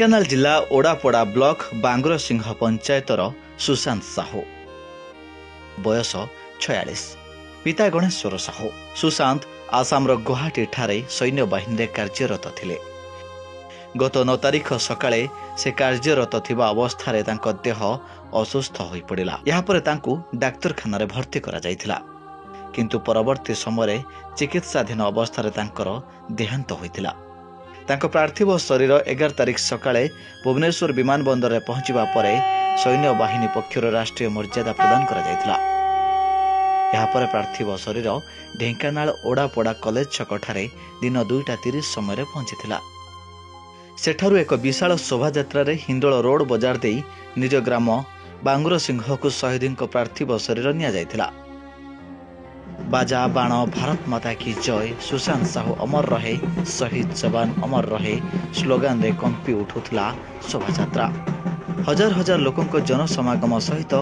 ढेंकानाल जिला ओडापड़ा ब्लॉक बांगुरसिंह पंचायतर सुशांत साहू बयस 46 पिता गणेश्वर साहू। सुशांत आसामर गुवाहाटी ठारे सैन्य बाहिनी कार्यरत थिले। गत 9 तारिख सकाळे से कार्यरत थिबा अवस्थारे तांको देह असुस्थ होई पड़िला। या परे तांकु डाक्तरखाना रे भर्ती करा जायथिला, किंतु परवर्ती समय चिकित्साधीन अवस्थारे तांकर देहांत होइतिला। तांको पार्थिव शरीर 11 तारिख सकाळे भुवनेश्वर विमानबंदर में पहुंचवा परे सैन्य बाहिनी पक्षर राष्ट्रीय मर्यादा प्रदान करा जायथिला। यहाँ पर पार्थिव शरीर ढेंकानाल ओडापड़ा कॉलेज छकठारे दिन 2:30 समय पहुंचीथिला। सेठारु एक विशाल शोभायात्रा हिंदोल रोड बजार दे निज ग्राम बांगुरसिंह को शहीद पार्थिव शरीर निया जायथिला। बाजा बाण भारत माता की जय, सुशांत साहू अमर रहे, शहीद जवान अमर रहे स्लोगान रे कंपी उठुला शोभायात्रा। हजार हजार लोकों जनसमागम सहित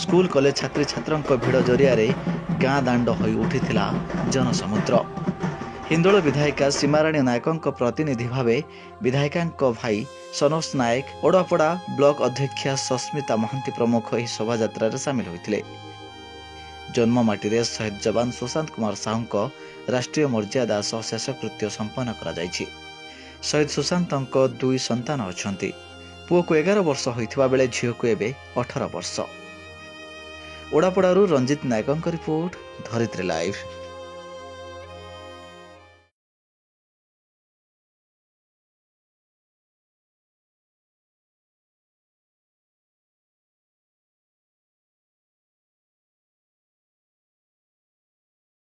स्कूल कॉलेज छात्री छात्रों भिड़ जरिया गाँ दांड होई उठिथिला जनसमुद्र। हिंदोल विधायिका सीमाराणी नायकों प्रतिनिधि भावे विधायिका भाई सनोज नायक, ओडापड़ा ब्लॉक अध्यक्षा सस्मिता महांती प्रमुख यह शोभायात्रा सामिल होते। जन्ममाटी रे शहीद जवान सुशांत कुमार साहू राष्ट्रीय मर्यादा सह शेषकृत्य संपन्न करा जायछि। शहीद सुशांत 2 संतान अछंती। पुओ को 11 वर्ष होइथिबा बेले झियो को एबे 18 वर्ष। ओडापड़ारू रंजित नायकों रिपोर्ट, धरित्री लाइव।